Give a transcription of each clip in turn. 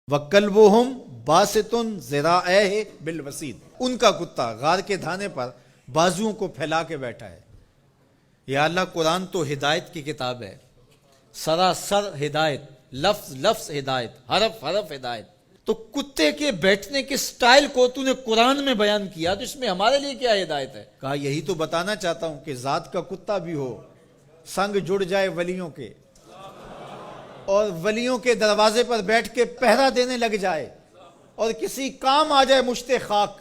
وَكَلْبُهُمْ بَاسِطٌ ذِرَاعَيْهِ بِالْوَسِيدِ، ان کا کتا غار کے دھانے پر بازوؤں کو پھیلا کے بیٹھا ہے۔ یا اللہ، قرآن تو ہدایت کی کتاب ہے، سراسر ہدایت، لفظ لفظ ہدایت، حرف حرف ہدایت۔ تو کتے کے بیٹھنے کے سٹائل کو تو نے قرآن میں بیان کیا، تو اس میں ہمارے لیے کیا ہدایت ہے؟ کہا یہی تو بتانا چاہتا ہوں کہ ذات کا کتا بھی ہو، سنگ جڑ جائے ولیوں کے، اور ولیوں کے دروازے پر بیٹھ کے پہرا دینے لگ جائے، اور کسی کام آ جائے مشت خاک،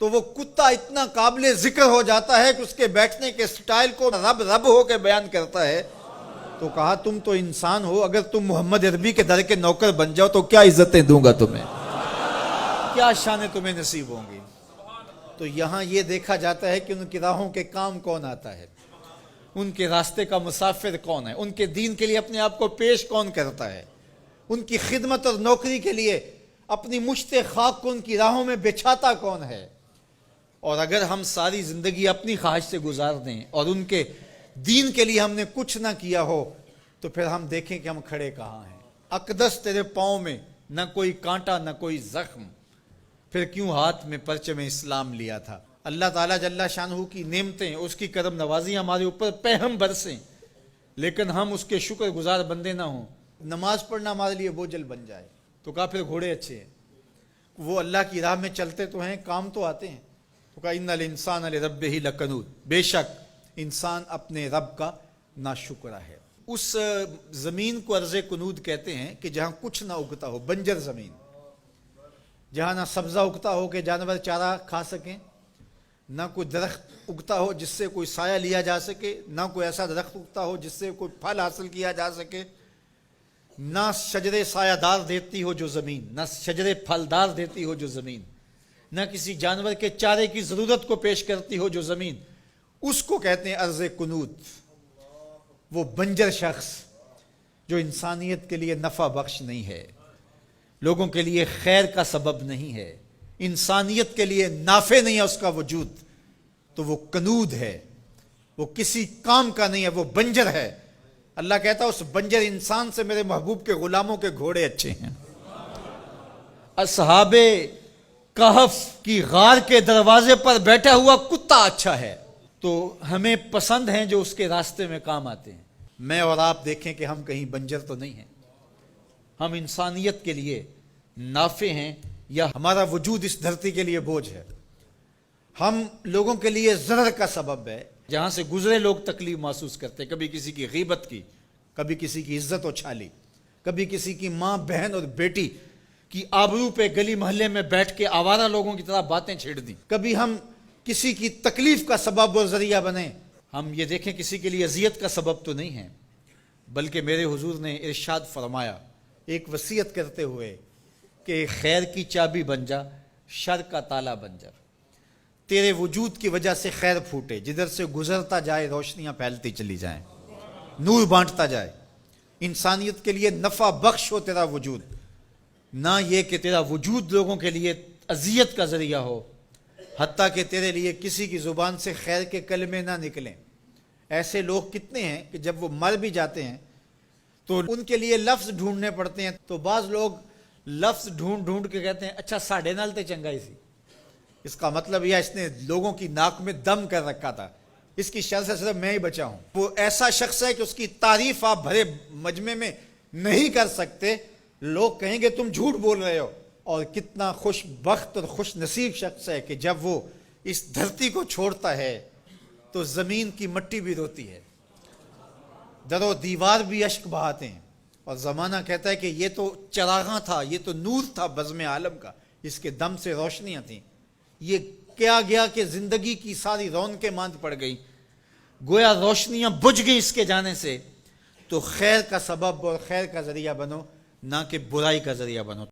تو وہ کتا اتنا قابل ذکر ہو جاتا ہے کہ اس کے بیٹھنے کے سٹائل کو رب رب ہو کے بیان کرتا ہے۔ تو کہا تم تو انسان ہو، اگر تم محمد عربی کے در کے نوکر بن جاؤ تو کیا عزتیں دوں گا تمہیں، کیا شانیں تمہیں نصیب ہوں گی۔ تو یہاں یہ دیکھا جاتا ہے کہ ان کی راہوں کے کام کون آتا ہے، ان کے راستے کا مسافر کون ہے، ان کے دین کے لیے اپنے آپ کو پیش کون کرتا ہے، ان کی خدمت اور نوکری کے لیے اپنی مشت خاک کو ان کی راہوں میں بچھاتا کون ہے۔ اور اگر ہم ساری زندگی اپنی خواہش سے گزار دیں اور ان کے دین کے لیے ہم نے کچھ نہ کیا ہو، تو پھر ہم دیکھیں کہ ہم کھڑے کہاں ہیں۔ اقدس تیرے پاؤں میں نہ کوئی کانٹا نہ کوئی زخم، پھر کیوں ہاتھ میں پرچم اسلام لیا تھا۔ اللہ تعالیٰ جل شانہ کی نعمتیں، اس کی کرم نوازیاں ہمارے اوپر پہم برسیں، لیکن ہم اس کے شکر گزار بندے نہ ہوں، نماز پڑھنا ہمارے لیے بوجھل بن جائے۔ تو کہا پھر گھوڑے اچھے ہیں، وہ اللہ کی راہ میں چلتے تو ہیں، کام تو آتے ہیں۔ تو کہا ان الانسان لربہ لکنود، بے شک انسان اپنے رب کا ناشکرا ہے۔ اس زمین کو ارض کنود کہتے ہیں کہ جہاں کچھ نہ اگتا ہو، بنجر زمین، جہاں نہ سبزہ اگتا ہو کہ جانور چارہ کھا سکیں، نہ کوئی درخت اگتا ہو جس سے کوئی سایہ لیا جا سکے، نہ کوئی ایسا درخت اگتا ہو جس سے کوئی پھل حاصل کیا جا سکے، نہ شجرے سایہ دار دیتی ہو جو زمین، نہ شجرے پھلدار دیتی ہو جو زمین، نہ کسی جانور کے چارے کی ضرورت کو پیش کرتی ہو جو زمین، اس کو کہتے ہیں ارض کنود۔ وہ بنجر شخص جو انسانیت کے لیے نفع بخش نہیں ہے، لوگوں کے لیے خیر کا سبب نہیں ہے، انسانیت کے لیے نافع نہیں ہے اس کا وجود، تو وہ کنود ہے، وہ کسی کام کا نہیں ہے، وہ بنجر ہے۔ اللہ کہتا ہے اس بنجر انسان سے میرے محبوب کے غلاموں کے گھوڑے اچھے ہیں۔ اصحاب کہف کی غار کے دروازے پر بیٹھا ہوا کتا اچھا ہے۔ تو ہمیں پسند ہیں جو اس کے راستے میں کام آتے ہیں۔ میں اور آپ دیکھیں کہ ہم کہیں بنجر تو نہیں ہیں، ہم انسانیت کے لیے نافع ہیں، یا ہمارا وجود اس دھرتی کے لیے بوجھ ہے، ہم لوگوں کے لیے ضرر کا سبب ہے، جہاں سے گزرے لوگ تکلیف محسوس کرتے، کبھی کسی کی غیبت کی، کبھی کسی کی عزت اچھالی، کبھی کسی کی ماں بہن اور بیٹی کی آبرو پہ گلی محلے میں بیٹھ کے آوارہ لوگوں کی طرح باتیں چھیڑ دیں، کبھی ہم کسی کی تکلیف کا سبب اور ذریعہ بنیں۔ ہم یہ دیکھیں کسی کے لیے اذیت کا سبب تو نہیں ہیں، بلکہ میرے حضور نے ارشاد فرمایا ایک وصیت کرتے ہوئے کہ خیر کی چابی بن جا، شر کا تالا بن جا، تیرے وجود کی وجہ سے خیر پھوٹے، جدھر سے گزرتا جائے روشنیاں پھیلتی چلی جائیں، نور بانٹتا جائے، انسانیت کے لیے نفع بخش ہو تیرا وجود، نہ یہ کہ تیرا وجود لوگوں کے لیے اذیت کا ذریعہ ہو، حتیٰ کہ تیرے لیے کسی کی زبان سے خیر کے کلمے نہ نکلیں۔ ایسے لوگ کتنے ہیں کہ جب وہ مر بھی جاتے ہیں تو ان کے لیے لفظ ڈھونڈنے پڑتے ہیں، تو بعض لوگ لفظ ڈھونڈ ڈھونڈ کے کہتے ہیں اچھا ساڑھے نال تے چنگائی سی، اس کا مطلب یہ اس نے لوگوں کی ناک میں دم کر رکھا تھا، اس کی شر سے صرف میں ہی بچا ہوں۔ وہ ایسا شخص ہے کہ اس کی تعریف آپ بھرے مجمع میں نہیں کر سکتے، لوگ کہیں گے تم جھوٹ بول رہے ہو۔ اور کتنا خوش بخت اور خوش نصیب شخص ہے کہ جب وہ اس دھرتی کو چھوڑتا ہے تو زمین کی مٹی بھی روتی ہے، در و دیوار بھی اشک بہاتے ہیں، اور زمانہ کہتا ہے کہ یہ تو چراغاں تھا، یہ تو نور تھا بزم عالم کا، اس کے دم سے روشنیاں تھیں، یہ کیا گیا کہ زندگی کی ساری رونقیں ماند پڑ گئی، گویا روشنیاں بجھ گئی اس کے جانے سے۔ تو خیر کا سبب اور خیر کا ذریعہ بنو، نہ کہ برائی کا ذریعہ بنو۔